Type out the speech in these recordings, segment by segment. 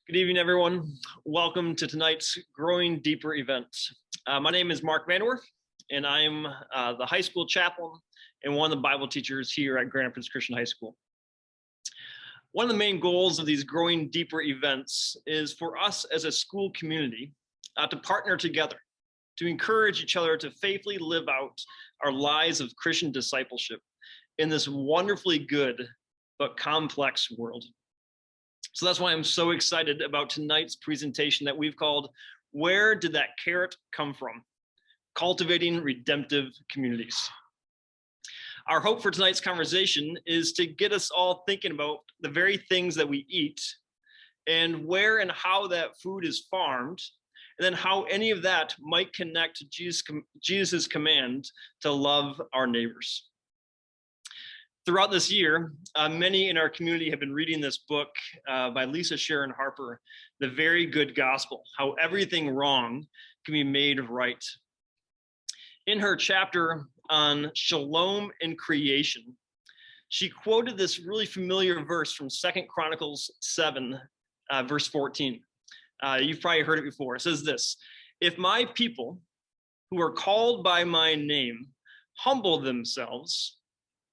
Good evening, everyone. Welcome to tonight's Growing Deeper event. My name is Mark Vanderwerf, and I'm the high school chaplain and one of the Bible teachers here at Grand Rapids Christian High School. One of the main goals of these Growing Deeper events is for us as a school community to partner together, to encourage each other to faithfully live out our lives of Christian discipleship in this wonderfully good but complex world. So that's why I'm so excited about tonight's presentation that we've called, Where Did That Carrot Come From? Cultivating Redemptive Communities. Our hope for tonight's conversation is to get us all thinking about the very things that we eat and where and how that food is farmed, and then how any of that might connect to Jesus' command to love our neighbors. Throughout this year, many in our community have been reading this book by Lisa Sharon Harper, The Very Good Gospel, How Everything Wrong Can Be Made Right. In her chapter on Shalom and Creation, she quoted this really familiar verse from 2 Chronicles 7, verse 14. You've probably heard it before. It says this: "If my people who are called by my name humble themselves,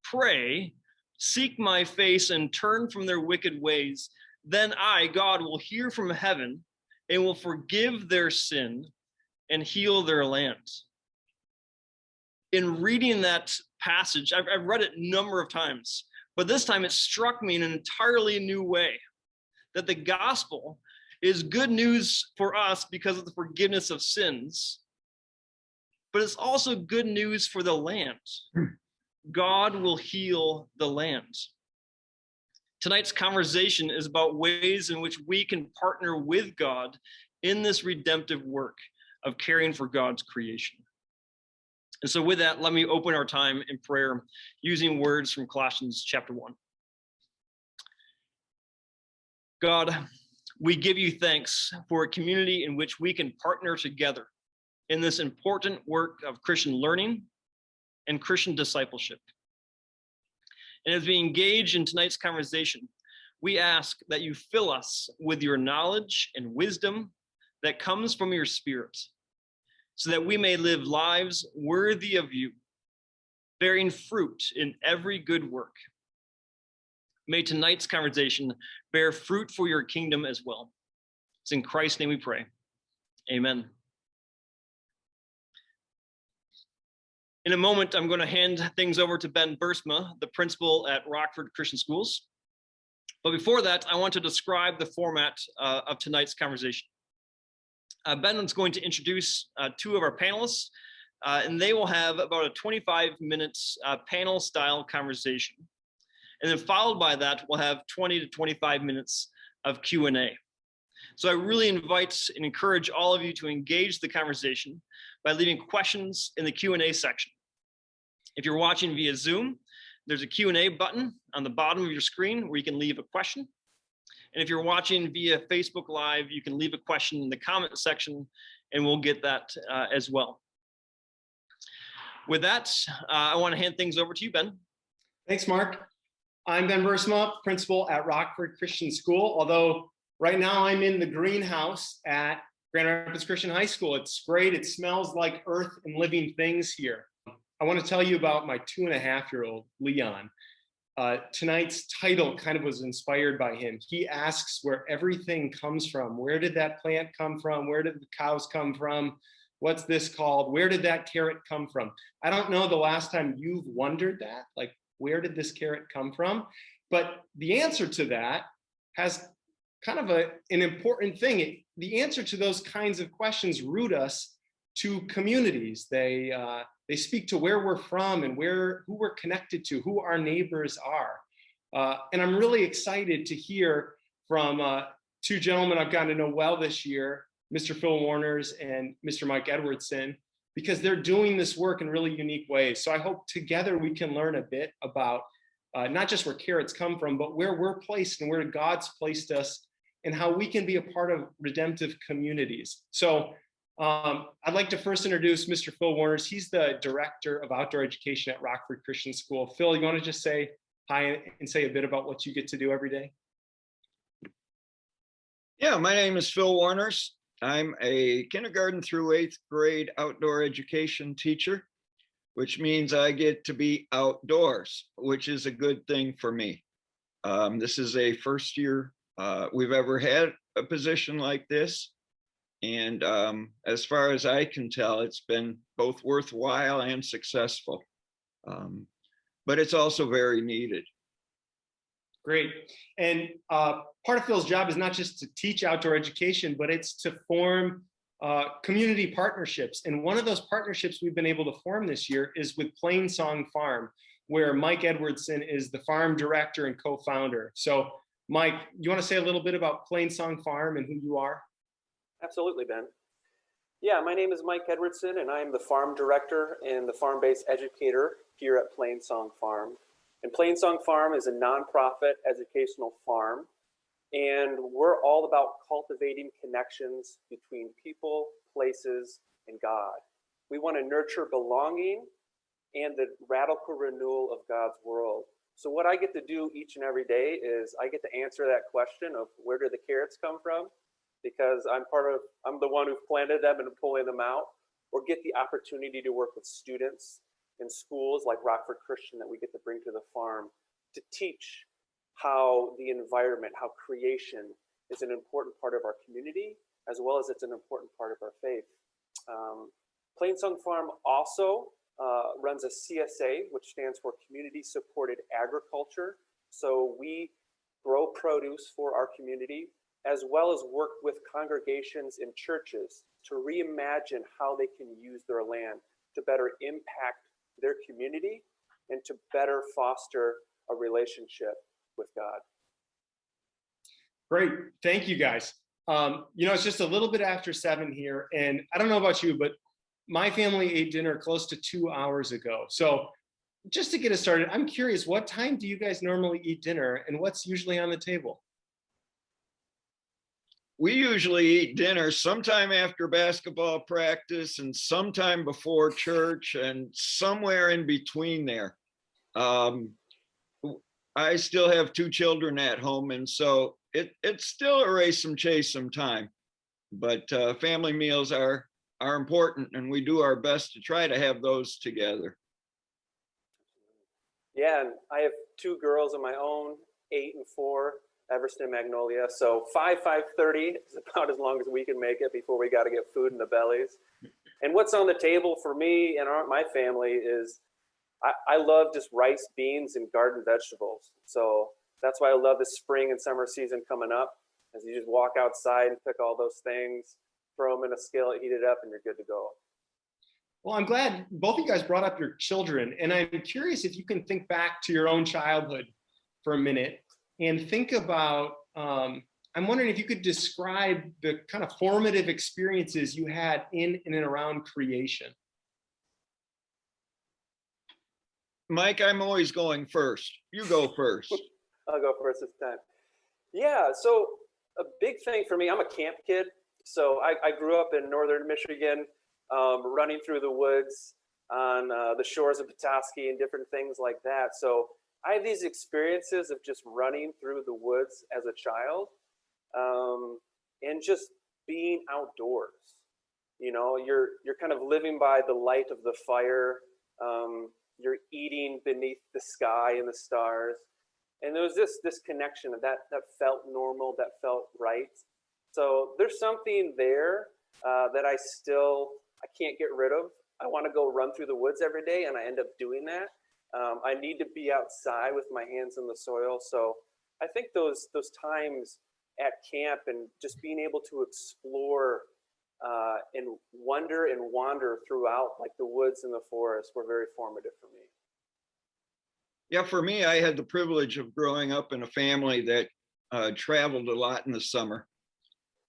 pray, seek my face, and turn from their wicked ways, then I, God, will hear from heaven and will forgive their sin and heal their land." In reading that passage, I've read it a number of times, but this time it struck me in an entirely new way, that the gospel is good news for us because of the forgiveness of sins, but it's also good news for the land. God will heal the land. Tonight's conversation is about ways in which we can partner with God in this redemptive work of caring for God's creation. And so with that, let me open our time in prayer using words from Colossians chapter 1. God, we give you thanks for a community in which we can partner together in this important work of Christian learning and Christian discipleship. And as we engage in tonight's conversation, we ask that you fill us with your knowledge and wisdom that comes from your Spirit, so that we may live lives worthy of you, bearing fruit in every good work. May tonight's conversation bear fruit for your kingdom as well. It's in Christ's name we pray. Amen. In a moment, I'm going to hand things over to Ben Bursma, the principal at Rockford Christian Schools. But before that, I want to describe the format of tonight's conversation. Ben is going to introduce two of our panelists, and they will have about a 25 minutes panel-style conversation. And then followed by that, we'll have 20 to 25 minutes of Q&A. So I really invite and encourage all of you to engage the conversation by leaving questions in the Q&A section. If you're watching via Zoom, there's a Q&A button on the bottom of your screen where you can leave a question. And if you're watching via Facebook Live, you can leave a question in the comment section and we'll get that as well. With that, I want to hand things over to you, Ben. Thanks, Mark. I'm Ben Bursma, principal at Rockford Christian School, although right now I'm in the greenhouse at Grand Rapids Christian High School. It's great. It smells like earth and living things here. I want to tell you about my 2.5-year-old, Leon. Tonight's title kind of was inspired by him. He asks where everything comes from. Where did that plant come from? Where did the cows come from? What's this called? Where did that carrot come from? I don't know the last time you've wondered that, like, where did this carrot come from? But the answer to that has kind of an important thing. The answer to those kinds of questions root us to communities. They speak to where we're from and who we're connected to, who our neighbors are. And I'm really excited to hear from two gentlemen I've gotten to know well this year, Mr. Phil Warners and Mr. Mike Edwardson, because they're doing this work in really unique ways. So I hope together we can learn a bit about not just where carrots come from, but where we're placed and where God's placed us and how we can be a part of redemptive communities. So I'd like to first introduce Mr. Phil Warners. He's the Director of Outdoor Education at Rockford Christian School. Phil, you want to just say hi and say a bit about what you get to do every day? Yeah, my name is Phil Warners. I'm a kindergarten through 8th grade outdoor education teacher, which means I get to be outdoors, which is a good thing for me. This is a first year we've ever had a position like this. And as far as I can tell, it's been both worthwhile and successful. But it's also very needed. Great. And part of Phil's job is not just to teach outdoor education, but it's to form community partnerships. And one of those partnerships we've been able to form this year is with Plainsong Farm, where Mike Edwardson is the farm director and co-founder. So Mike, you want to say a little bit about Plainsong Farm and who you are? Absolutely, Ben. Yeah, my name is Mike Edwardson, and I'm the farm director and the farm-based educator here at Plainsong Farm. And Plainsong Farm is a nonprofit educational farm, and we're all about cultivating connections between people, places, and God. We want to nurture belonging and the radical renewal of God's world. So what I get to do each and every day is I get to answer that question of where do the carrots come from? Because I'm the one who planted them and pulling them out, or get the opportunity to work with students in schools like Rockford Christian that we get to bring to the farm to teach how the environment, how creation is an important part of our community, as well as it's an important part of our faith. Plainsong Farm also runs a CSA, which stands for Community Supported Agriculture. So we grow produce for our community, as well as work with congregations and churches to reimagine how they can use their land to better impact their community and to better foster a relationship with God. Great, thank you guys. It's just a little bit after 7 here, and I don't know about you, but my family ate dinner close to 2 hours ago. So just to get us started, I'm curious, what time do you guys normally eat dinner, and what's usually on the table? We usually eat dinner sometime after basketball practice and sometime before church and somewhere in between there. I still have 2 children at home, and so it's still a race and chase sometime. But family meals are important, and we do our best to try to have those together. Yeah, and I have 2 girls of my own, 8 and 4. Everston and Magnolia. So 5:30 is about as long as we can make it before we got to get food in the bellies. And what's on the table for me and my family is I love just rice, beans, and garden vegetables. So that's why I love the spring and summer season coming up, as you just walk outside and pick all those things, throw them in a skillet, heat it up, and you're good to go. Well, I'm glad both of you guys brought up your children, and I'm curious if you can think back to your own childhood for a minute and think about, I'm wondering if you could describe the kind of formative experiences you had in and around creation. Mike, I'm always going first. You go first. I'll go first this time. Yeah, so a big thing for me, I'm a camp kid. So I grew up in northern Michigan, running through the woods on the shores of Petoskey and different things like that. So I have these experiences of just running through the woods as a child, and just being outdoors. You're kind of living by the light of the fire. You're eating beneath the sky and the stars. And there was this connection that felt normal, that felt right. So there's something there that I can't get rid of. I want to go run through the woods every day, and I end up doing that. I need to be outside with my hands in the soil. So I think those times at camp and just being able to explore and wonder and wander throughout like the woods and the forest were very formative for me. Yeah, for me, I had the privilege of growing up in a family that traveled a lot in the summer.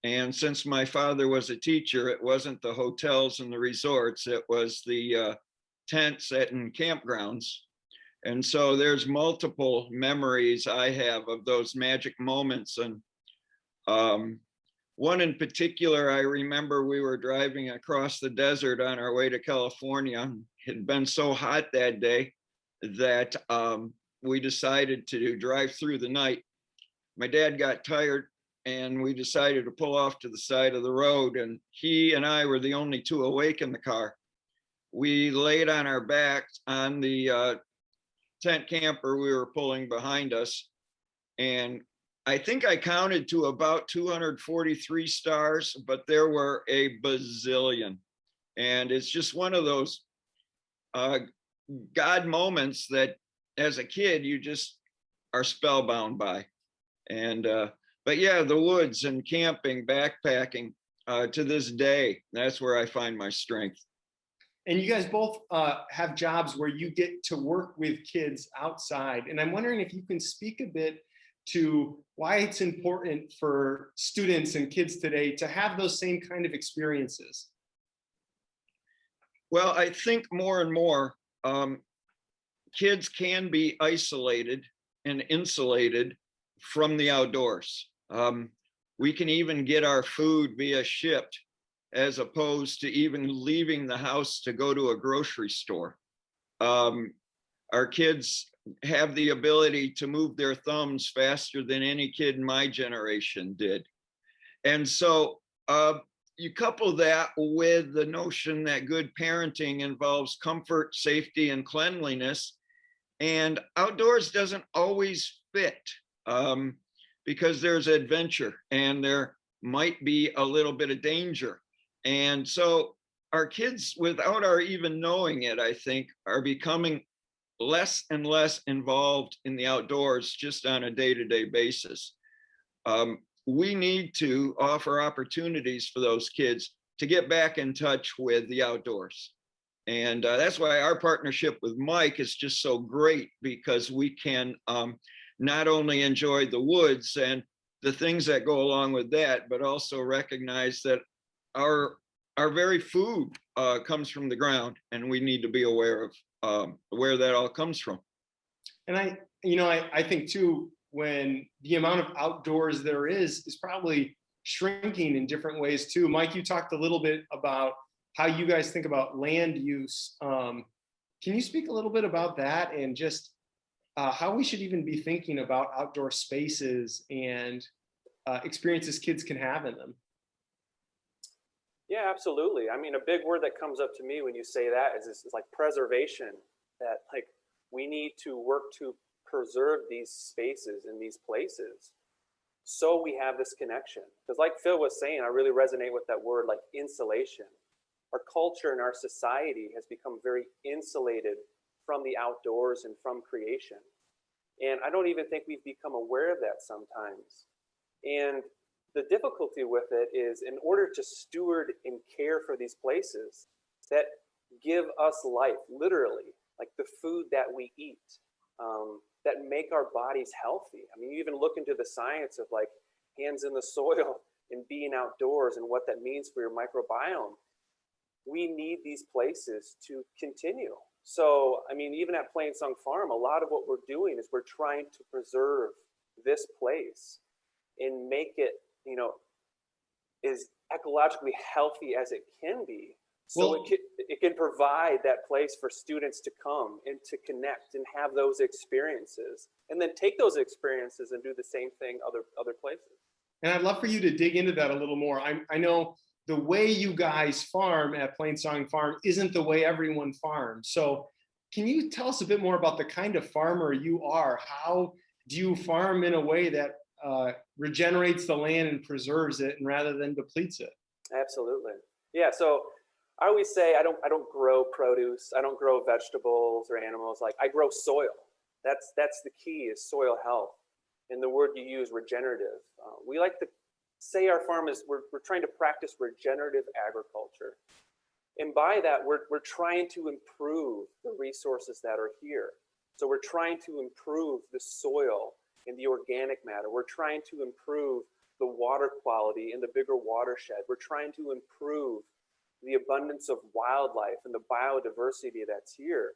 And since my father was a teacher, it wasn't the hotels and the resorts, it was the tents and campgrounds. And so there's multiple memories I have of those magic moments. And one in particular, I remember we were driving across the desert on our way to California. It had been so hot that day that we decided to drive through the night. My dad got tired and we decided to pull off to the side of the road, and he and I were the only two awake in the car. We laid on our backs on the tent camper we were pulling behind us, and I think I counted to about 243 stars, but there were a bazillion. And it's just one of those God moments that as a kid, you just are spellbound by. And, but yeah, the woods and camping, backpacking, to this day, that's where I find my strength. And you guys both have jobs where you get to work with kids outside. And I'm wondering if you can speak a bit to why it's important for students and kids today to have those same kind of experiences. Well, I think more and more kids can be isolated and insulated from the outdoors. We can even get our food via shipped, as opposed to even leaving the house to go to a grocery store. Our kids have the ability to move their thumbs faster than any kid in my generation did. And so you couple that with the notion that good parenting involves comfort, safety, and cleanliness, and outdoors doesn't always fit because there's adventure and there might be a little bit of danger. And so our kids, without our even knowing it, I think, are becoming less and less involved in the outdoors just on a day-to-day basis. We need to offer opportunities for those kids to get back in touch with the outdoors. And that's why our partnership with Mike is just so great, because we can not only enjoy the woods and the things that go along with that, but also recognize that our very food comes from the ground, and we need to be aware of where that all comes from. And I think too, when the amount of outdoors there is probably shrinking in different ways too. Mike, you talked a little bit about how you guys think about land use. Can you speak a little bit about that and just how we should even be thinking about outdoor spaces and experiences kids can have in them? Yeah, absolutely. I mean, a big word that comes up to me when you say that is like preservation, that like we need to work to preserve these spaces and these places so we have this connection. Because like Phil was saying, I really resonate with that word, like insulation. Our culture and our society has become very insulated from the outdoors and from creation. And I don't even think we've become aware of that sometimes. And the difficulty with it is, in order to steward and care for these places that give us life, literally, like the food that we eat, that make our bodies healthy. I mean, you even look into the science of like hands in the soil and being outdoors and what that means for your microbiome. We need these places to continue. So, I mean, even at Plainsong Farm, a lot of what we're doing is we're trying to preserve this place and make it, you know, as ecologically healthy as it can be. So it can provide that place for students to come and to connect and have those experiences, and then take those experiences and do the same thing other places. And I'd love for you to dig into that a little more. I know the way you guys farm at Plainsong Farm isn't the way everyone farms. So can you tell us a bit more about the kind of farmer you are? How do you farm in a way that regenerates the land and preserves it, and rather than depletes it? Absolutely. Yeah. So I always say I don't grow produce. I don't grow vegetables or animals. Like I grow soil. That's the key, is soil health. And the word you use, regenerative. We like to say our farm is, we're trying to practice regenerative agriculture. And by that, we're trying to improve the resources that are here. So we're trying to improve the soil and the organic matter. We're trying to improve the water quality in the bigger watershed. We're trying to improve the abundance of wildlife and the biodiversity that's here.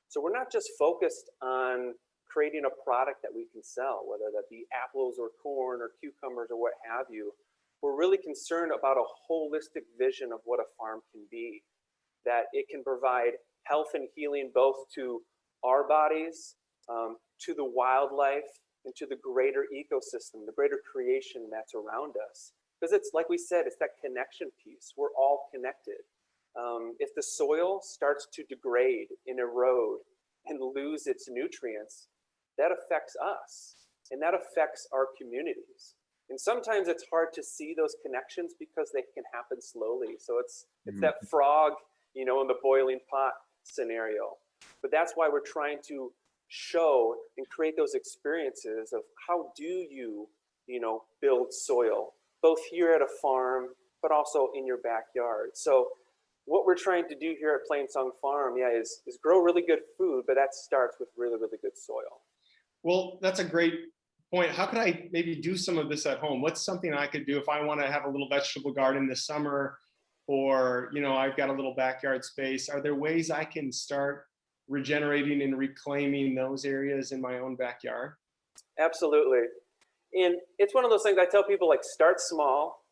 So we're not just focused on creating a product that we can sell, whether that be apples or corn or cucumbers or what have you. We're really concerned about a holistic vision of what a farm can be, that it can provide health and healing both to our bodies, to the wildlife, into the greater ecosystem, the greater creation that's around us. Because it's like we said, it's that connection piece. We're all connected. If the soil starts to degrade and erode and lose its nutrients, that affects us and that affects our communities. And sometimes it's hard to see those connections because they can happen slowly. So it's that frog, in the boiling pot scenario. But that's why we're trying to show and create those experiences of how do you, build soil, both here at a farm, but also in your backyard. So what we're trying to do here at Plainsong Farm, is grow really good food, but that starts with really, really good soil. Well, that's a great point. How could I maybe do some of this at home? What's something I could do if I want to have a little vegetable garden this summer, or, I've got a little backyard space? Are there ways I can start regenerating and reclaiming those areas in my own backyard? Absolutely. And it's one of those things I tell people, like, start small,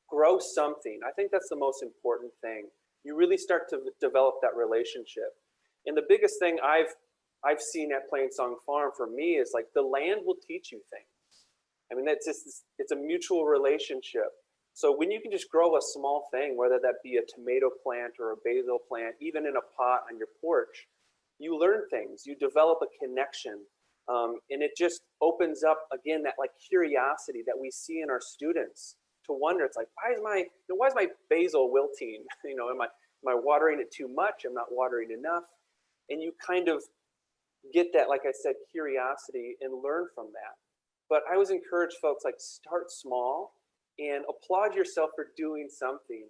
grow something. I think that's the most important thing. You really start to develop that relationship. And the biggest thing I've seen at Plainsong Farm for me is, like, the land will teach you things. I mean, it's a mutual relationship. So when you can just grow a small thing, whether that be a tomato plant or a basil plant, even in a pot on your porch, you learn things, you develop a connection. And it just opens up, again, that, like, curiosity that we see in our students to wonder. It's like, why is my basil wilting? Am I watering it too much? I'm not watering enough. And you kind of get that, like I said, curiosity and learn from that. But I always encourage folks, like, start small and applaud yourself for doing something.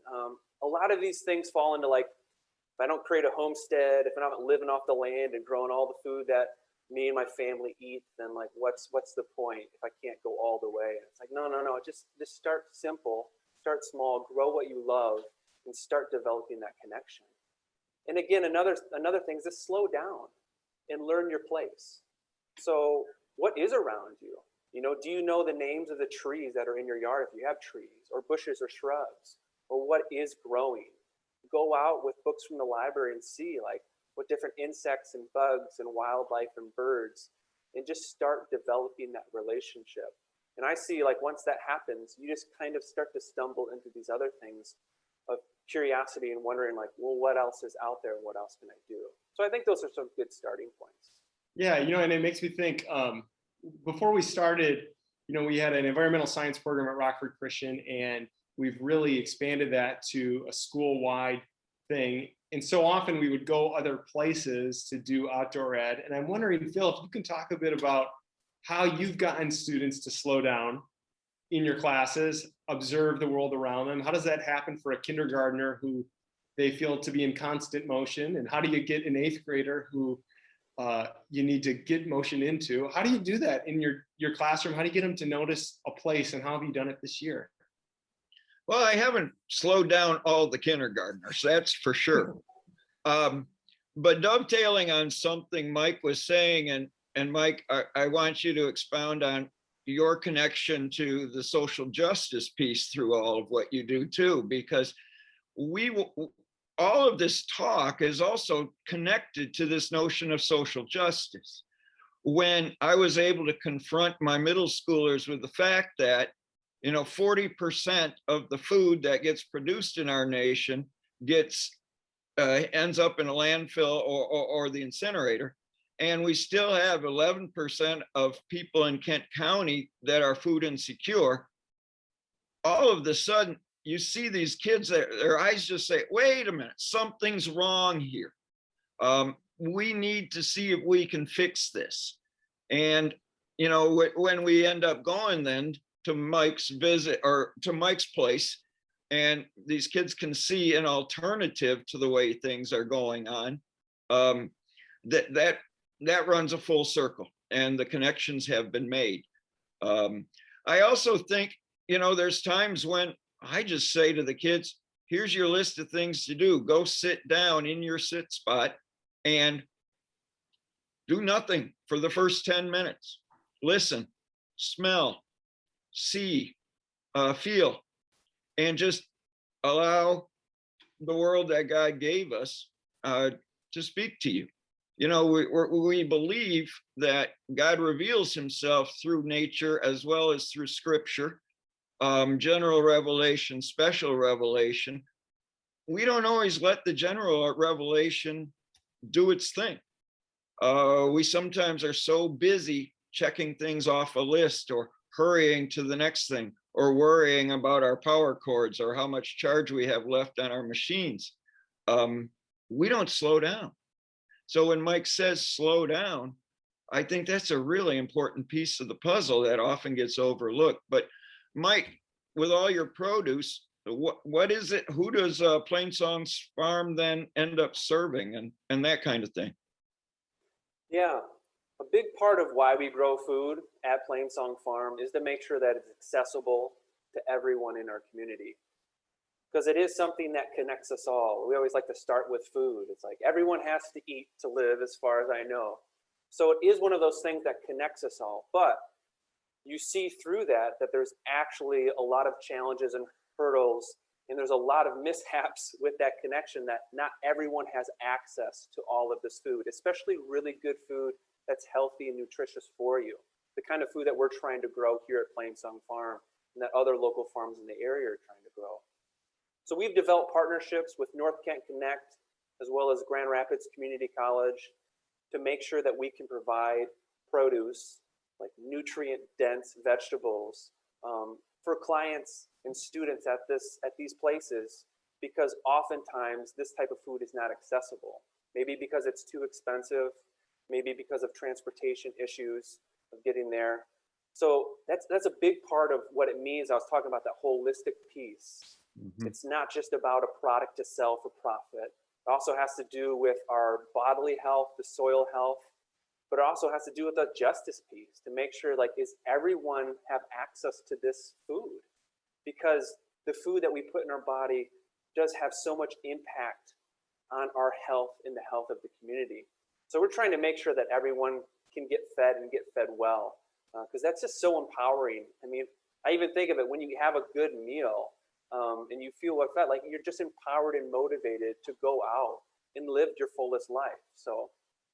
A lot of these things fall into, like, if I don't create a homestead, if I'm not living off the land and growing all the food that me and my family eat, then, like, what's the point if I can't go all the way? And it's like, no. Just start simple, start small, grow what you love, and start developing that connection. And again, another thing is just slow down and learn your place. So what is around you? Do you know the names of the trees that are in your yard if you have trees, or bushes or shrubs, or what is growing? Go out with books from the library and see, like, what different insects and bugs and wildlife and birds, and just start developing that relationship. And I see, like, once that happens, you just kind of start to stumble into these other things of curiosity and wondering, like, well, what else is out there? What else can I do? So I think those are some good starting points. Yeah, and it makes me think, before we started, we had an environmental science program at Rockford Christian, and we've really expanded that to a school-wide thing. And so often we would go other places to do outdoor ed. And I'm wondering, Phil, if you can talk a bit about how you've gotten students to slow down in your classes, observe the world around them. How does that happen for a kindergartner who they feel to be in constant motion? And how do you get an 8th grader who you need to get motion into? How do you do that in your classroom? How do you get them to notice a place, and how have you done it this year? Well, I haven't slowed down all the kindergartners, that's for sure. But dovetailing on something Mike was saying, and Mike, I want you to expound on your connection to the social justice piece through all of what you do too, because all of this talk is also connected to this notion of social justice. When I was able to confront my middle schoolers with the fact that 40% of the food that gets produced in our nation ends up in a landfill or the incinerator, and we still have 11% of people in Kent County that are food insecure. All of a sudden, you see these kids, their eyes just say, wait a minute, something's wrong here. We need to see if we can fix this. And, when we end up going then to Mike's visit, or to Mike's place, and these kids can see an alternative to the way things are going on, that runs a full circle, and the connections have been made. I also think, there's times when I just say to the kids, here's your list of things to do. Go sit down in your sit spot and do nothing for the first 10 minutes. Listen, smell, see, feel, and just allow the world that God gave us to speak to you. We believe that God reveals himself through nature as well as through scripture, general revelation, special revelation. We don't always let the general revelation do its thing. We sometimes are so busy checking things off a list or hurrying to the next thing or worrying about our power cords or how much charge we have left on our machines. We don't slow down. So when Mike says slow down, I think that's a really important piece of the puzzle that often gets overlooked. But Mike, with all your produce, what is it? Who does Plainsong's farm then end up serving and that kind of thing? Yeah, a big part of why we grow food at Plainsong Farm is to make sure that it's accessible to everyone in our community. Because it is something that connects us all. We always like to start with food. It's like everyone has to eat to live, as far as I know. So it is one of those things that connects us all. But you see through that there's actually a lot of challenges and hurdles, and there's a lot of mishaps with that connection, that not everyone has access to all of this food, especially really good food that's healthy and nutritious for you. The kind of food that we're trying to grow here at Plainsong Farm and that other local farms in the area are trying to grow. So we've developed partnerships with North Kent Connect as well as Grand Rapids Community College to make sure that we can provide produce, like nutrient-dense vegetables, for clients and students at these places, because oftentimes this type of food is not accessible. Maybe because it's too expensive, maybe because of transportation issues of getting there. So that's a big part of what it means. I was talking about that holistic piece. Mm-hmm. It's not just about a product to sell for profit. It also has to do with our bodily health, the soil health, but it also has to do with the justice piece, to make sure, like, is everyone have access to this food? Because the food that we put in our body does have so much impact on our health and the health of the community. So we're trying to make sure that everyone can get fed and get fed well, because that's just so empowering. I mean, I even think of it when you have a good meal and you feel well fed, like you're just empowered and motivated to go out and live your fullest life. So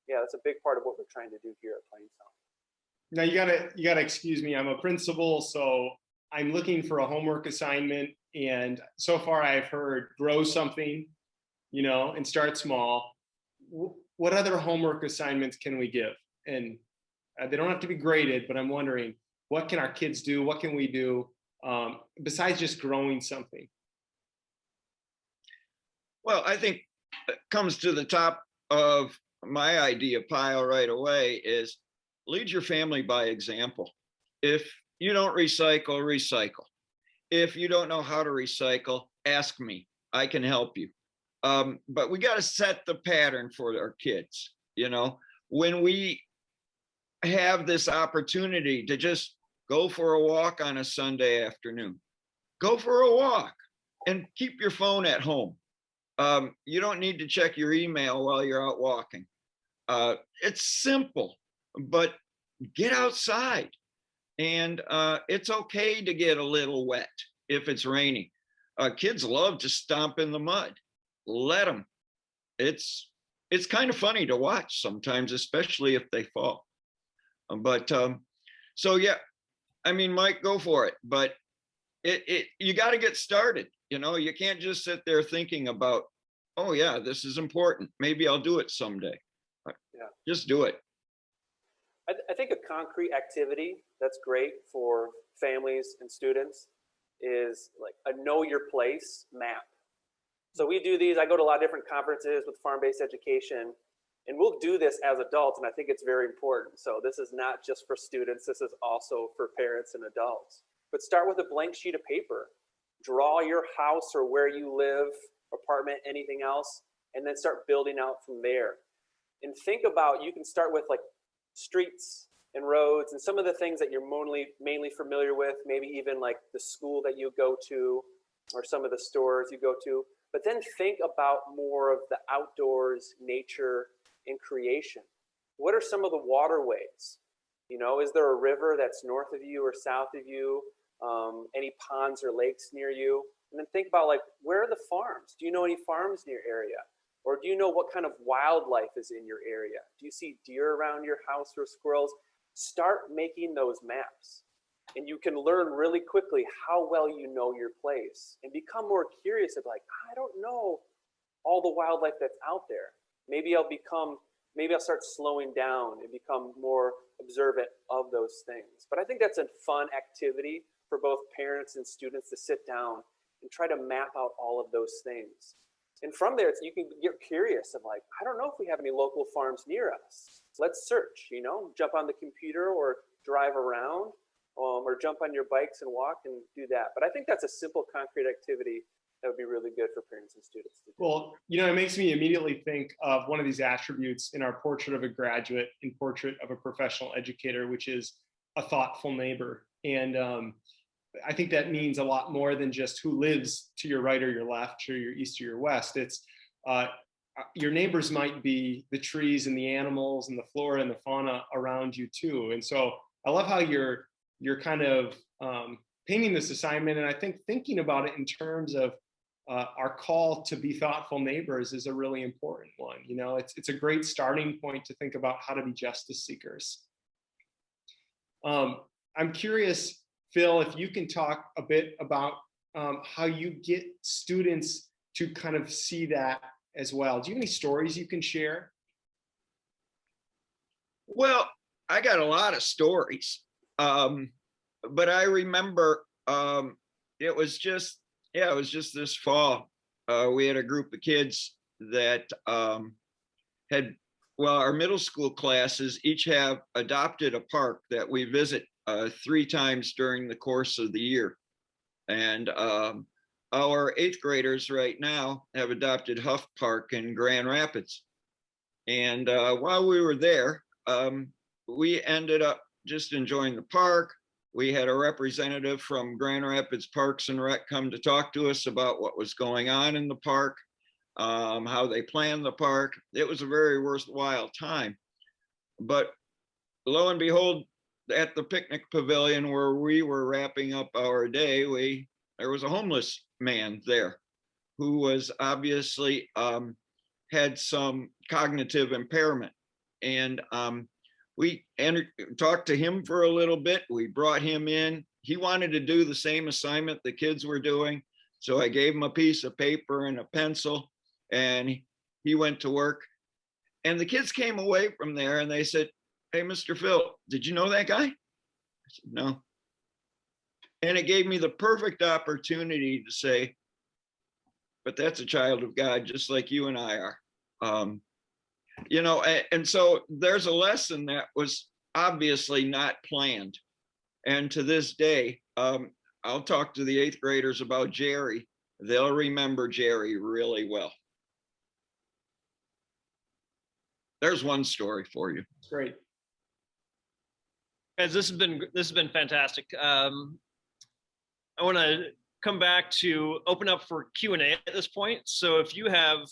yeah, that's a big part of what we're trying to do here at Plainsong. Now you gotta excuse me. I'm a principal, so I'm looking for a homework assignment, and so far I've heard grow something, and start small. What other homework assignments can we give? And they don't have to be graded, but I'm wondering, what can our kids do? What can we do besides just growing something? Well, I think it comes to the top of my idea pile right away is lead your family by example. If you don't recycle, recycle. If you don't know how to recycle, ask me. I can help you. But we got to set the pattern for our kids. When we have this opportunity to just go for a walk on a Sunday afternoon, go for a walk and keep your phone at home. You don't need to check your email while you're out walking. It's simple, but get outside. And it's okay to get a little wet if it's raining. Kids love to stomp in the mud. Let them. It's kind of funny to watch sometimes, especially if they fall. So yeah, I mean, Mike, go for it. But you got to get started. You can't just sit there thinking about, oh yeah, this is important. Maybe I'll do it someday. Yeah, just do it. I think a concrete activity that's great for families and students is like a know your place map. So we do these. I go to a lot of different conferences with farm-based education, and we'll do this as adults, and I think it's very important. So this is not just for students. This is also for parents and adults. But start with a blank sheet of paper. Draw your house or where you live, apartment, anything else, and then start building out from there. And think about, you can start with like streets and roads and some of the things that you're mainly familiar with, maybe even like the school that you go to or some of the stores you go to. But then think about more of the outdoors, nature, and creation. What are some of the waterways? Is there a river that's north of you or south of you? Any ponds or lakes near you? And then think about, like, where are the farms? Do you know any farms near your area? Or do you know what kind of wildlife is in your area? Do you see deer around your house or squirrels? Start making those maps. And you can learn really quickly how well you know your place and become more curious of like, I don't know all the wildlife that's out there. Maybe I'll start slowing down and become more observant of those things. But I think that's a fun activity for both parents and students to sit down and try to map out all of those things. And from there, you can get curious of like, I don't know if we have any local farms near us. Let's search, jump on the computer or drive around, or jump on your bikes and walk and do that. But I think that's a simple, concrete activity that would be really good for parents and students to do. Well, it makes me immediately think of one of these attributes in our portrait of a graduate and portrait of a professional educator, which is a thoughtful neighbor. And I think that means a lot more than just who lives to your right or your left or your east or your west. It's your neighbors might be the trees and the animals and the flora and the fauna around you too. And so I love how you're kind of painting this assignment. And I think thinking about it in terms of our call to be thoughtful neighbors is a really important one. It's a great starting point to think about how to be justice seekers. I'm curious, Phil, if you can talk a bit about how you get students to kind of see that as well. Do you have any stories you can share? Well, I got a lot of stories, but I remember it was just this fall. We had a group of kids that our middle school classes each have adopted a park that we visit 3 times during the course of the year. And our 8th graders right now have adopted Huff Park in Grand Rapids. And while we were there, we ended up just enjoying the park. We had a representative from Grand Rapids Parks and Rec come to talk to us about what was going on in the park, how they planned the park. It was a very worthwhile time. But lo and behold, at the picnic pavilion where we were wrapping up our day, there was a homeless man there who was obviously had some cognitive impairment. And we talked to him for a little bit. We brought him in. He wanted to do the same assignment the kids were doing. So I gave him a piece of paper and a pencil, and he went to work. And the kids came away from there and they said, "Hey, Mr. Phil, did you know that guy?" I said, "No." And it gave me the perfect opportunity to say, but that's a child of God, just like you and I are. And so there's a lesson that was obviously not planned. And to this day, I'll talk to the 8th graders about Jerry. They'll remember Jerry really well. There's one story for you. Great. Guys, this has been fantastic. I want to come back to open up for Q&A at this point. So if you have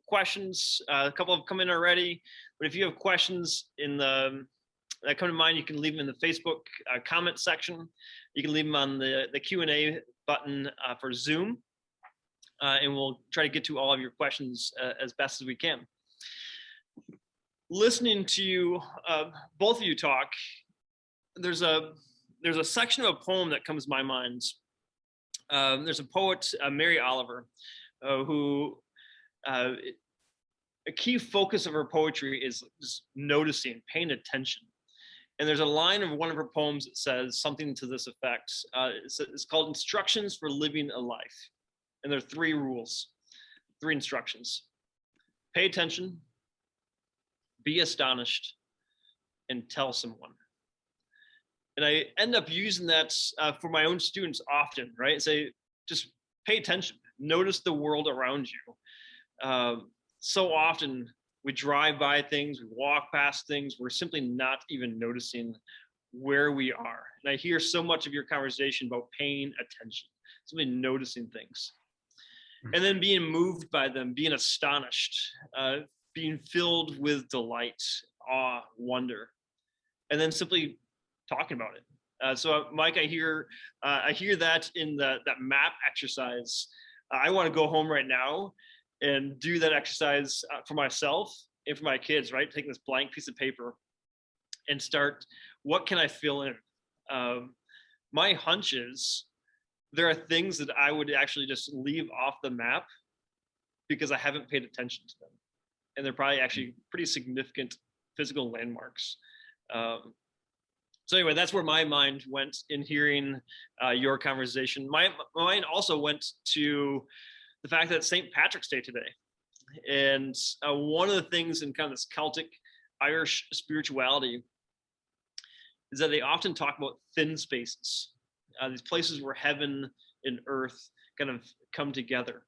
questions, a couple have come in already, but if you have questions that come to mind, you can leave them in the Facebook comment section. You can leave them on the Q&A button for Zoom, and we'll try to get to all of your questions as best as we can. Listening to you, both of you talk, there's a section of a poem that comes to my mind. There's a poet, Mary Oliver, who a key focus of her poetry is just noticing, paying attention. And there's a line of one of her poems that says something to this effect. It's called Instructions for Living a Life. And there are 3 rules, 3 instructions. Pay attention, be astonished, and tell someone. And I end up using that for my own students often, right? Say, just pay attention, notice the world around you. So often we drive by things, we walk past things, we're simply not even noticing where we are. And I hear so much of your conversation about paying attention, simply noticing things. And then being moved by them, being astonished, being filled with delight, awe, wonder, and then simply talking about it. So Mike, I hear that in that map exercise. I want to go home right now and do that exercise for myself and for my kids, right? Taking this blank piece of paper and start, what can I fill in? My hunch is there are things that I would actually just leave off the map because I haven't paid attention to them. And they're probably actually pretty significant physical landmarks. So anyway, that's where my mind went in hearing your conversation. My mind also went to the fact that it's St. Patrick's Day today. And one of the things in kind of this Celtic Irish spirituality is that they often talk about thin spaces, these places where heaven and earth kind of come together.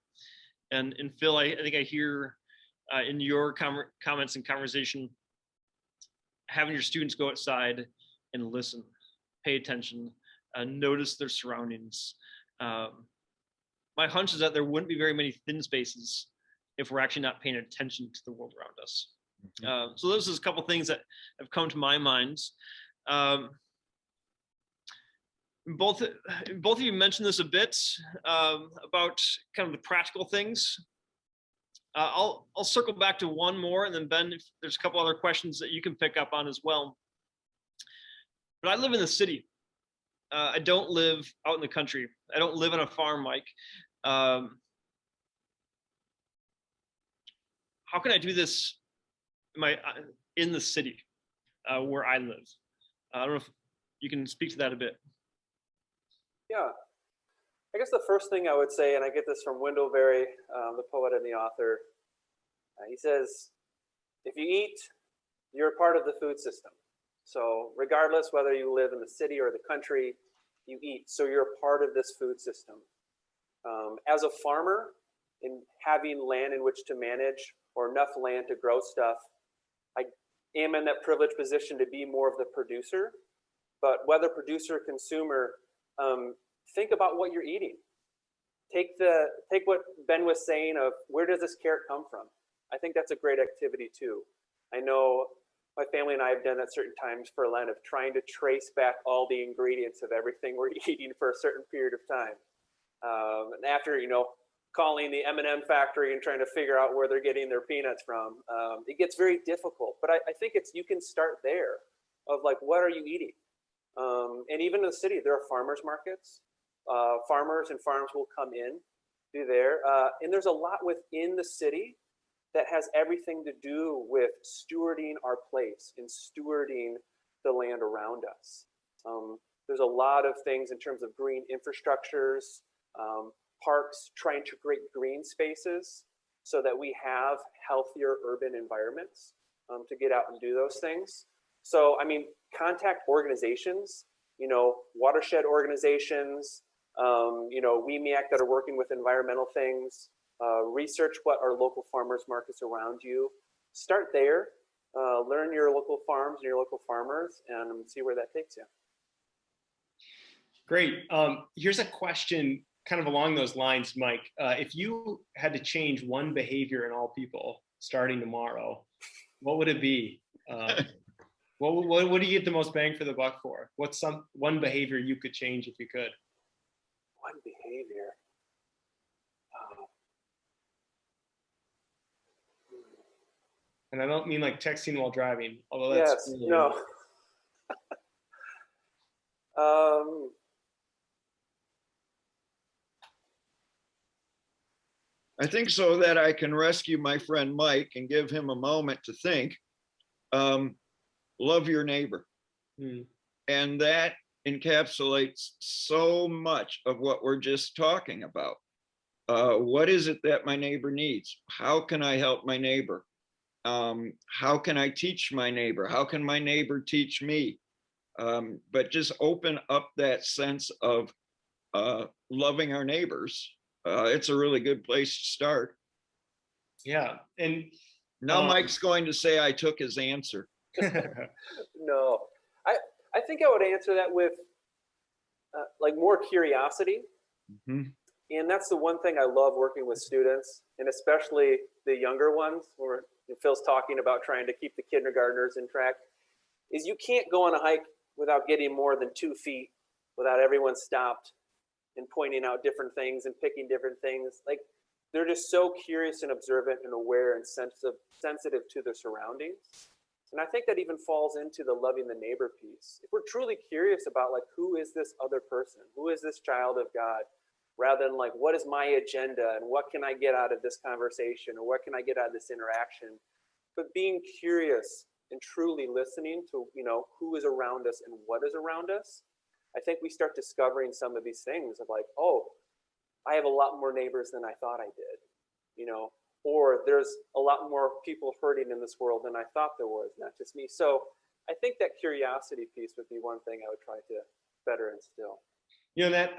And Phil, I think I hear in your comments and conversation, having your students go outside and listen, pay attention, notice their surroundings. My hunch is that there wouldn't be very many thin spaces if we're actually not paying attention to the world around us. So those are a couple things that have come to my mind. Both of you mentioned this a bit about kind of the practical things. I'll circle back to one more, and then Ben, if there's a couple other questions that you can pick up on as well. But I live in the city. I don't live out in the country. I don't live on a farm, Mike. How can I do this in the city where I live? I don't know if you can speak to that a bit. Yeah, I guess the first thing I would say, and I get this from Wendell Berry, the poet and the author, he says, if you eat, you're a part of the food system. So regardless whether you live in the city or the country, you eat. So you're a part of this food system. As a farmer, in having land in which to manage or enough land to grow stuff, I am in that privileged position to be more of the producer. But whether producer or consumer, think about what you're eating. Take what Ben was saying of where does this carrot come from? I think that's a great activity too. I know my family and I have done that certain times for Lent of trying to trace back all the ingredients of everything we're eating for a certain period of time. And after, calling the M&M factory and trying to figure out where they're getting their peanuts from, it gets very difficult. But I think you can start there of like, what are you eating? And even in the city, there are farmers markets. Farmers and farms will come in, do there. And there's a lot within the city that has everything to do with stewarding our place and stewarding the land around us. There's a lot of things in terms of green infrastructures, parks, trying to create green spaces so that we have healthier urban environments to get out and do those things. So, contact organizations, watershed organizations, WEMIAC that are working with environmental things, research what are local farmers markets around you. Start there, learn your local farms and your local farmers, and see where that takes you. Great. Here's a question kind of along those lines, Mike. If you had to change one behavior in all people starting tomorrow, what would it be? What do you get the most bang for the buck for? What's one behavior you could change if you could? One behavior. And I don't mean like texting while driving, although that's yes, no. I think so that I can rescue my friend Mike and give him a moment to think. Love your neighbor. And that encapsulates so much of what we're just talking about. What is it that my neighbor needs? How can I help my neighbor? How can I teach my neighbor? How can my neighbor teach me? But just open up that sense of loving our neighbors. It's a really good place to start. Yeah. And now Mike's going to say I took his answer. No, I think I would answer that with like more curiosity. Mm-hmm. And that's the one thing I love working with students, and especially the younger ones, where Phil's talking about trying to keep the kindergartners in track, is you can't go on a hike without getting more than 2 feet, without everyone stopped and pointing out different things and picking different things. Like, they're just so curious and observant and aware and sensitive to their surroundings. And I think that even falls into the loving the neighbor piece. If we're truly curious about like, who is this other person? Who is this child of God? Rather than like, what is my agenda and what can I get out of this conversation or what can I get out of this interaction? But being curious and truly listening to, who is around us and what is around us, I think we start discovering some of these things of like, oh, I have a lot more neighbors than I thought I did, or there's a lot more people hurting in this world than I thought there was, not just me. So I think that curiosity piece would be one thing I would try to better instill. That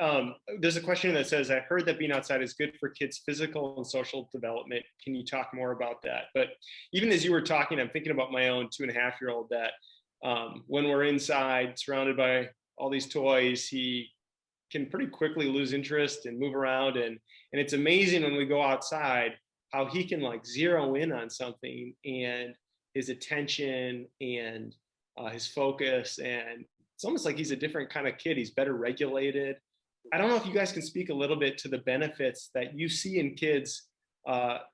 there's a question that says, I heard that being outside is good for kids' physical and social development. Can you talk more about that? But even as you were talking, I'm thinking about my own 2.5-year-old that when we're inside surrounded by all these toys, he can pretty quickly lose interest and move around. And it's amazing when we go outside how he can like zero in on something and his attention and his focus, and it's almost like he's a different kind of kid. He's better regulated. I don't know if you guys can speak a little bit to the benefits that you see in kids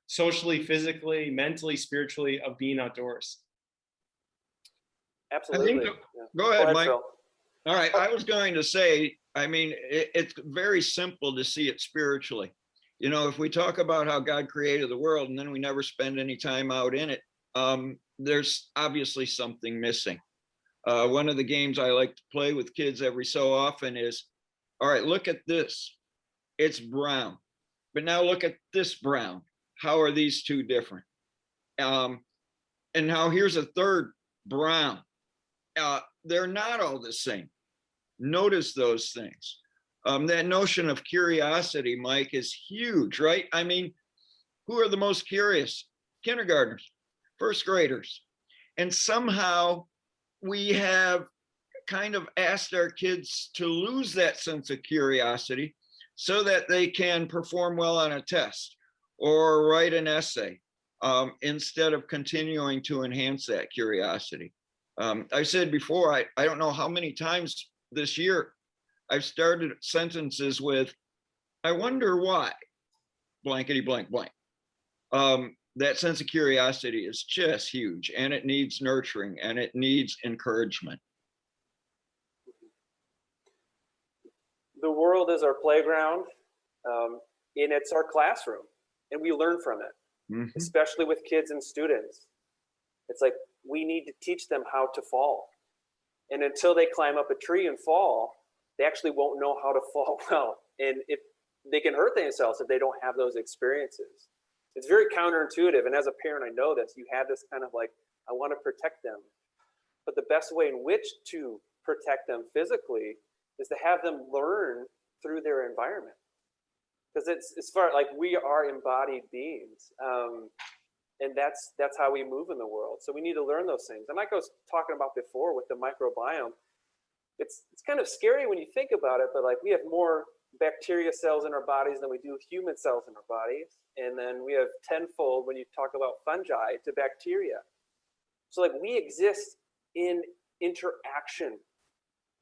socially, physically, mentally, spiritually of being outdoors. Absolutely. Go ahead, Mike. Phil. All right. I was going to say, it's very simple to see it spiritually. If we talk about how God created the world and then we never spend any time out in it, there's obviously something missing. One of the games I like to play with kids every so often is, all right, look at this. It's brown. But now look at this brown. How are these two different? And now here's a third brown. They're not all the same. Notice those things. That notion of curiosity, Mike, is huge, right? Who are the most curious? Kindergartners, first graders. And somehow we have kind of asked our kids to lose that sense of curiosity so that they can perform well on a test or write an essay instead of continuing to enhance that curiosity. I said before, I don't know how many times this year I've started sentences with, I wonder why, blankety blank blank. That sense of curiosity is just huge, and it needs nurturing and it needs encouragement. The world is our playground, and it's our classroom, and we learn from it, especially with kids and students. It's like we need to teach them how to fall. And until they climb up a tree and fall, they actually won't know how to fall well. And if they can hurt themselves if they don't have those experiences. It's very counterintuitive. And as a parent, I know this. You have this kind of like, I want to protect them. But the best way in which to protect them physically is to have them learn through their environment. Because it's far like we are embodied beings. And that's how we move in the world. So we need to learn those things. And like I was talking about before with the microbiome, it's kind of scary when you think about it, but like we have more bacteria cells in our bodies than we do human cells in our bodies. And then we have tenfold when you talk about fungi to bacteria. So like we exist in interaction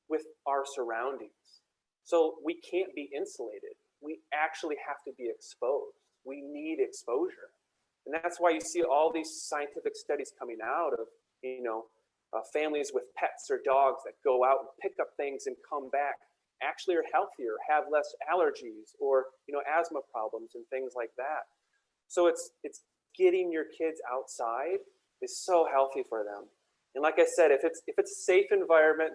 with our surroundings. So we can't be insulated. We actually have to be exposed. We need exposure. And that's why you see all these scientific studies coming out of, families with pets or dogs that go out and pick up things and come back actually are healthier, have less allergies or, asthma problems and things like that. So it's getting your kids outside is so healthy for them. And like I said, if it's a safe environment,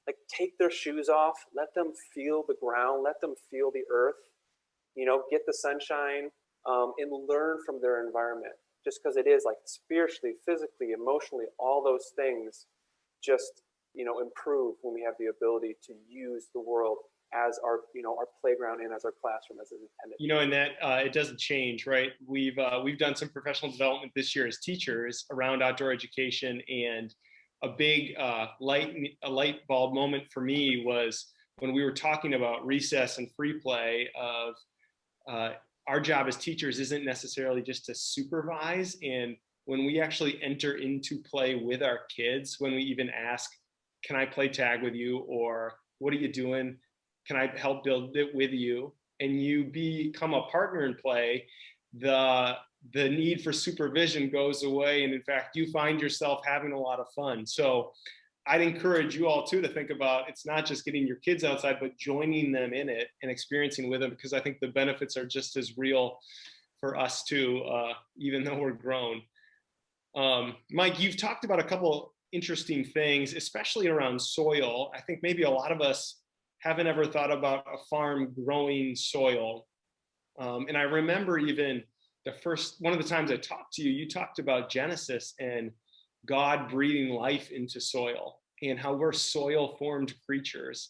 like take their shoes off, let them feel the ground, let them feel the earth, get the sunshine, and learn from their environment. Just because it is like spiritually, physically, emotionally, all those things just, improve when we have the ability to use the world as our, our playground and as our classroom as an independent. And that it doesn't change, right? We've done some professional development this year as teachers around outdoor education, and a big light bulb moment for me was when we were talking about recess and free play of our job as teachers isn't necessarily just to supervise. And when we actually enter into play with our kids, when we even ask, can I play tag with you? Or what are you doing? Can I help build it with you? and you become a partner in play, the need for supervision goes away. And in fact, you find yourself having a lot of fun. So I'd encourage you all too to think about, it's not just getting your kids outside, but joining them in it and experiencing with them, because I think the benefits are just as real for us too, even though we're grown. Mike, you've talked about a couple interesting things, especially around soil. I think maybe a lot of us haven't ever thought about a farm growing soil. And I remember even one of the times I talked to you, you talked about Genesis and God breathing life into soil and how we're soil formed creatures.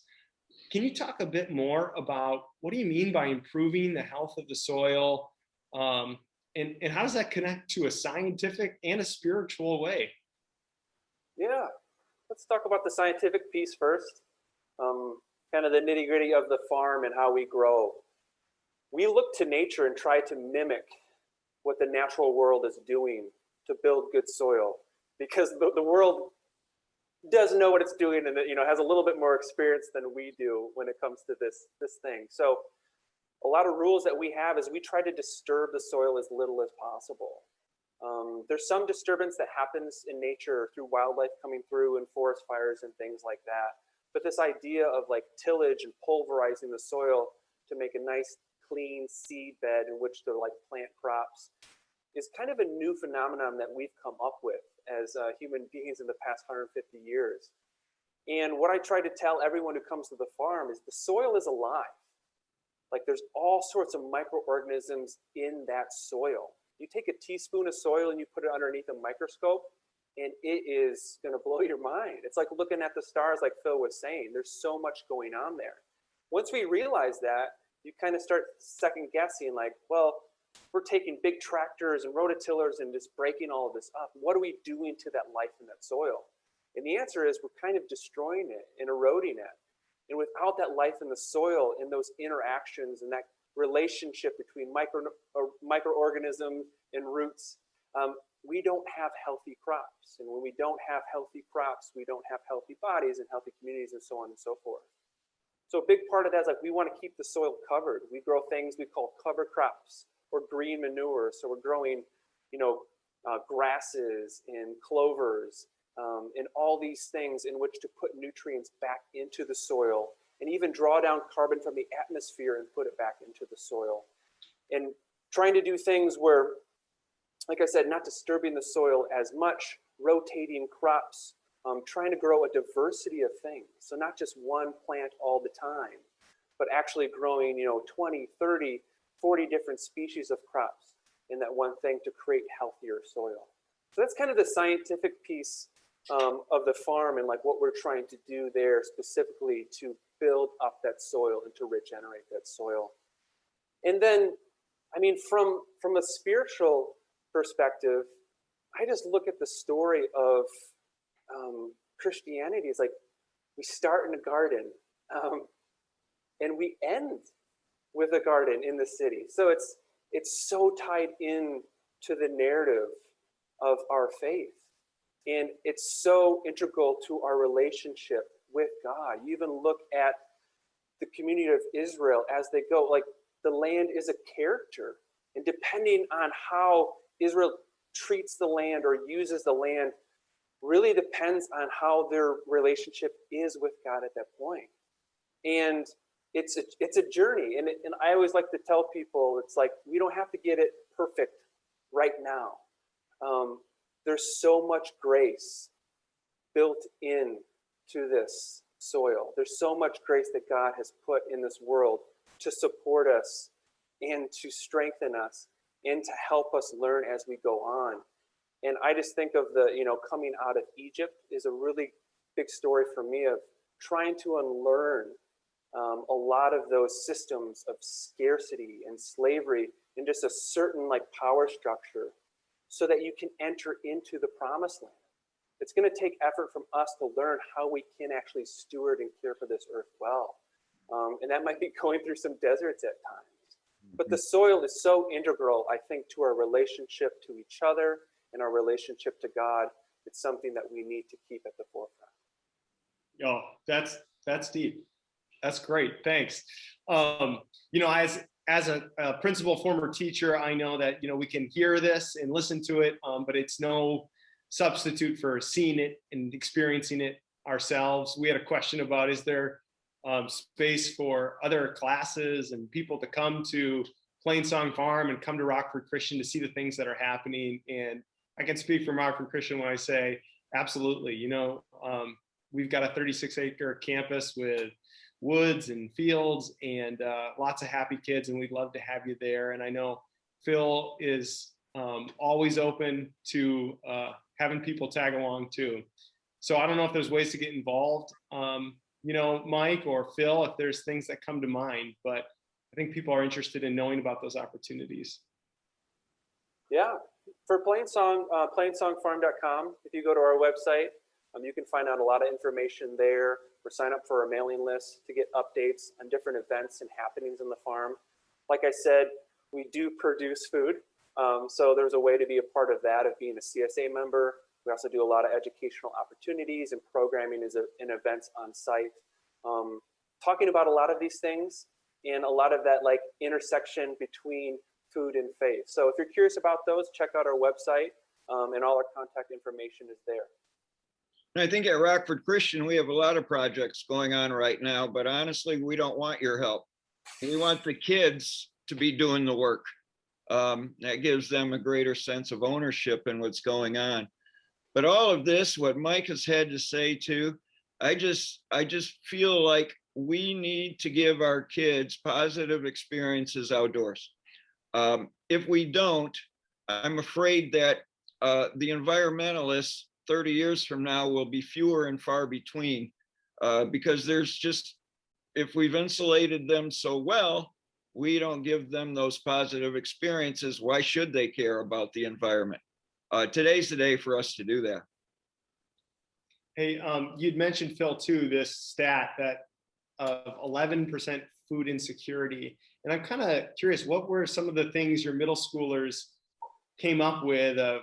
Can you talk a bit more about what do you mean by improving the health of the soil? And how does that connect to a scientific and a spiritual way? Yeah, let's talk about the scientific piece first. Kind of the nitty gritty of the farm and how we grow. We look to nature and try to mimic what the natural world is doing to build good soil, because the world doesn't know what it's doing, and has a little bit more experience than we do when it comes to this thing. So a lot of rules that we have is we try to disturb the soil as little as possible. There's some disturbance that happens in nature through wildlife coming through and forest fires and things like that. But this idea of like tillage and pulverizing the soil to make a nice clean seed bed in which to like plant crops is kind of a new phenomenon that we've come up with as human beings in the past 150 years. And what I try to tell everyone who comes to the farm is the soil is alive. Like there's all sorts of microorganisms in that soil. You take a teaspoon of soil and you put it underneath a microscope, and it is going to blow your mind. It's like looking at the stars, like Phil was saying. There's so much going on there. Once we realize that, you kind of start second guessing, like, well, we're taking big tractors and rototillers and just breaking all of this up. What are we doing to that life in that soil? And the answer is we're kind of destroying it and eroding it. And without that life in the soil and those interactions and that relationship between microorganisms and roots, we don't have healthy crops. And when we don't have healthy crops, we don't have healthy bodies and healthy communities and so on and so forth. So a big part of that is like we want to keep the soil covered. We grow things we call cover crops or green manure. So we're growing, grasses and clovers and all these things in which to put nutrients back into the soil and even draw down carbon from the atmosphere and put it back into the soil. And trying to do things where, like I said, not disturbing the soil as much, rotating crops, trying to grow a diversity of things. So not just one plant all the time, but actually growing, 20, 30, 40 different species of crops in that one thing to create healthier soil. So that's kind of the scientific piece of the farm and like what we're trying to do there specifically to build up that soil and to regenerate that soil. And then, from a spiritual perspective, I just look at the story of Christianity. It's like we start in a garden and we end with a garden in the city. So it's so tied in to the narrative of our faith. And it's so integral to our relationship with God. You even look at the community of Israel as they go, like the land is a character. And depending on how Israel treats the land or uses the land really depends on how their relationship is with God at that point. And it's a journey. And I always like to tell people, it's like, we don't have to get it perfect right now. There's so much grace built in to this soil. There's so much grace that God has put in this world to support us and to strengthen us and to help us learn as we go on. And I just think of the, coming out of Egypt is a really big story for me of trying to unlearn a lot of those systems of scarcity and slavery and just a certain power structure so that you can enter into the promised land. It's going to take effort from us to learn how we can actually steward and care for this earth well. And that might be going through some deserts at times. But the soil is so integral, I think, to our relationship to each other and our relationship to God. It's something that we need to keep at the forefront. Oh, that's deep. That's great. Thanks. You know, as a principal, former teacher, I know that, you know, we can hear this and listen to it, but it's no substitute for seeing it and experiencing it ourselves. We had a question about, is there space for other classes and people to come to Plainsong Farm and come to Rockford Christian to see the things that are happening? And I can speak for Rockford Christian when I say, absolutely. You know, we've got a 36-acre campus with woods and fields and lots of happy kids, and we'd love to have you there. And I know Phil is always open to having people tag along too. So I don't know if there's ways to get involved, you know, Mike or Phil, if there's things that come to mind, but I think people are interested in knowing about those opportunities. Yeah, for Plainsong, plainsongfarm.com, if you go to our website, you can find out a lot of information there, or sign up for our mailing list to get updates on different events and happenings in the farm. Like I said, we do produce food, so there's a way to be a part of that, of being a CSA member. We also do a lot of educational opportunities and programming and events on site, talking about a lot of these things and a lot of that like intersection between food and faith. So if you're curious about those, check out our website, and all our contact information is there. I think at Rockford Christian, we have a lot of projects going on right now, but honestly, we don't want your help. We want the kids to be doing the work. That gives them a greater sense of ownership in what's going on. But all of this, what Mike has had to say too, I just feel like we need to give our kids positive experiences outdoors. If we don't, I'm afraid that the environmentalists 30 years from now will be fewer and far between, because there's just, if we've insulated them so well, we don't give them those positive experiences. Why should they care about the environment? Today's the day for us to do that. Hey, you'd mentioned, Phil, too, this stat that of 11% food insecurity. And I'm kind of curious, what were some of the things your middle schoolers came up with of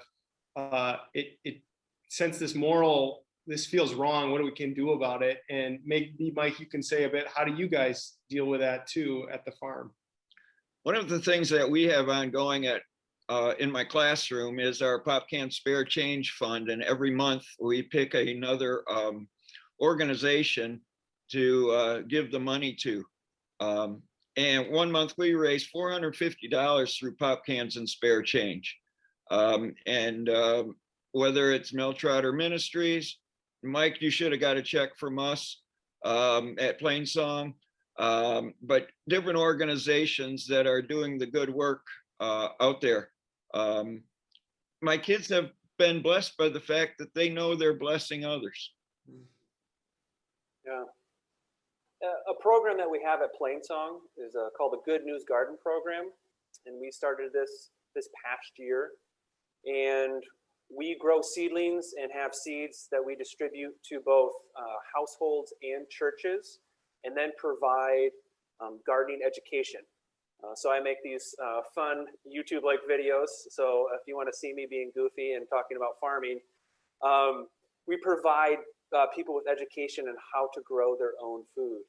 since this feels wrong, what we can do about it? And maybe, Mike, you can say a bit, how do you guys deal with that too at the farm? One of the things that we have ongoing in my classroom is our Pop Can Spare Change Fund. And every month we pick another organization to give the money to. And one month we raised $450 through Pop Cans and Spare Change. Whether it's Meltrotter Ministries, Mike, you should have got a check from us at Plainsong, but different organizations that are doing the good work out there. My kids have been blessed by the fact that they know they're blessing others. Yeah. A program that we have at Plainsong is called the Good News Garden Program, and we started this past year. And we grow seedlings and have seeds that we distribute to both households and churches, and then provide gardening education. So I make these fun YouTube-like videos. So if you want to see me being goofy and talking about farming, we provide people with education on how to grow their own food.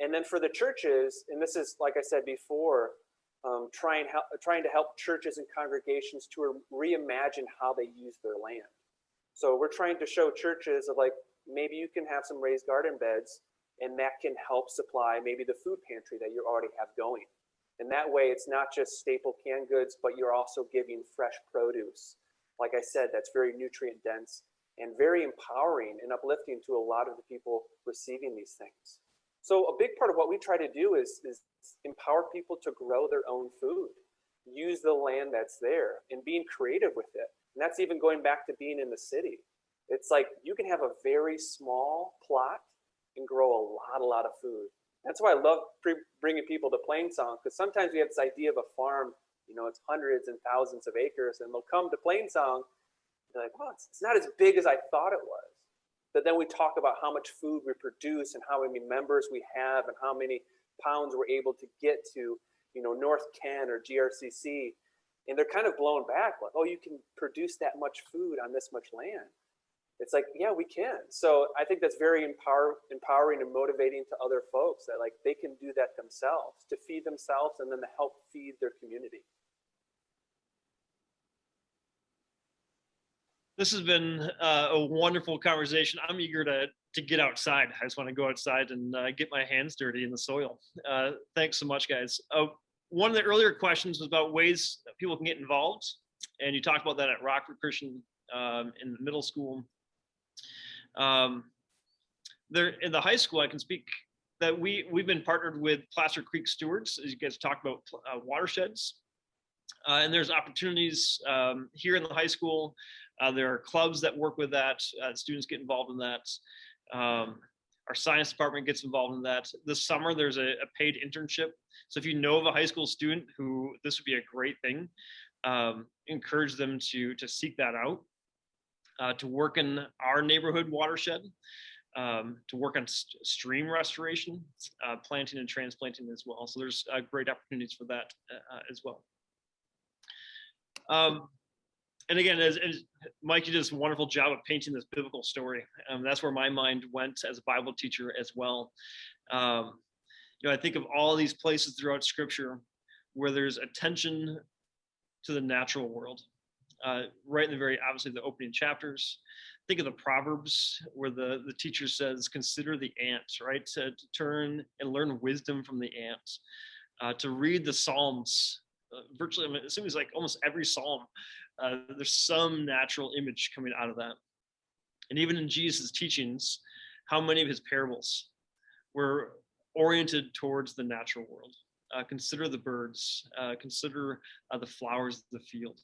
And then for the churches, and this is, like I said before, trying to help churches and congregations to reimagine how they use their land. So we're trying to show churches of like, maybe you can have some raised garden beds, and that can help supply maybe the food pantry that you already have going. And that way it's not just staple canned goods, but you're also giving fresh produce. Like I said, that's very nutrient dense and very empowering and uplifting to a lot of the people receiving these things. So a big part of what we try to do is empower people to grow their own food, use the land that's there, and being creative with it. And that's even going back to being in the city. It's like you can have a very small plot and grow a lot of food. That's why I love bringing people to Plainsong, because sometimes we have this idea of a farm, you know, it's hundreds and thousands of acres, and they'll come to Plainsong, they're like, well, it's not as big as I thought it was. But then we talk about how much food we produce and how many members we have and how many pounds we're able to get to, you know, North Ken or GRCC. And they're kind of blown back, like, oh, you can produce that much food on this much land. it's like, yeah, we can. So I think that's very empowering and motivating to other folks, that like they can do that themselves, to feed themselves and then to help feed their community. This has been a wonderful conversation. I'm eager to get outside. I just want to go outside and get my hands dirty in the soil. Thanks so much, guys. One of the earlier questions was about ways that people can get involved, and you talked about that at Rockford Christian in the middle school. There in the high school, I can speak that we've been partnered with Placer Creek Stewards, as you guys talked about watersheds, and there's opportunities here in the high school. There are clubs that work with that. Students get involved in that. Our science department gets involved in that. This summer, there's a paid internship. So if you know of a high school student who this would be a great thing, encourage them to seek that out, to work in our neighborhood watershed, to work on stream restoration, planting and transplanting as well. So there's great opportunities for that as well. And again, as Mike, you did this wonderful job of painting this biblical story. That's where my mind went as a Bible teacher as well. I think of all these places throughout Scripture where there's attention to the natural world. Right in the very, obviously, the opening chapters. Think of the Proverbs where the teacher says, consider the ants, right? To turn and learn wisdom from the ants. To read the Psalms, virtually, I mean, it seems like almost every Psalm, there's some natural image coming out of that. And even in Jesus' teachings, how many of his parables were oriented towards the natural world? Consider the birds, consider the flowers of the field.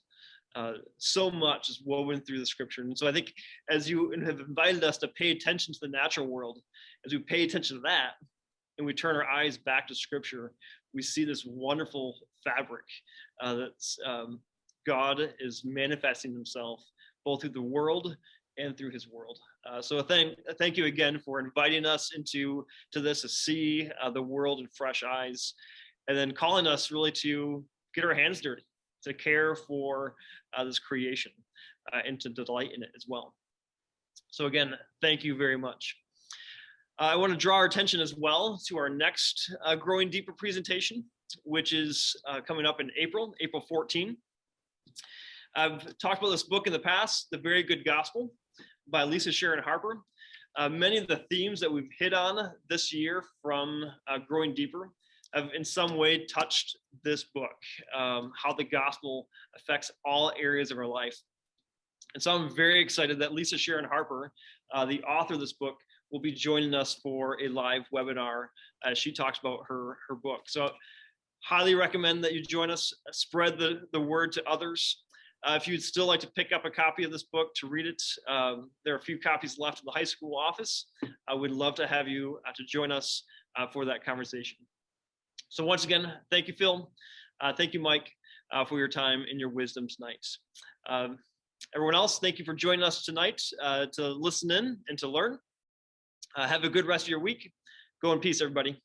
So much is woven through the Scripture. And so I think as you have invited us to pay attention to the natural world, as we pay attention to that, and we turn our eyes back to Scripture, we see this wonderful fabric that's God is manifesting himself both through the world and through his world. So thank you again for inviting us into this, to see the world in fresh eyes, and then calling us really to get our hands dirty, to care for this creation and to delight in it as well. So again, thank you very much. I want to draw our attention as well to our next Growing Deeper presentation, which is coming up in April 14. I've talked about this book in the past, The Very Good Gospel by Lisa Sharon Harper. Many of the themes that we've hit on this year from Growing Deeper have in some way touched this book, how the gospel affects all areas of our life. And so I'm very excited that Lisa Sharon Harper, the author of this book, will be joining us for a live webinar as she talks about her book. So highly recommend that you join us, spread the word to others. If you'd still like to pick up a copy of this book to read it, there are a few copies left in the high school office. I would love to have you to join us for that conversation. So once again, thank you, Phil. Thank you, Mike, for your time and your wisdom tonight. Everyone else, thank you for joining us tonight to listen in and to learn. Have a good rest of your week. Go in peace, everybody.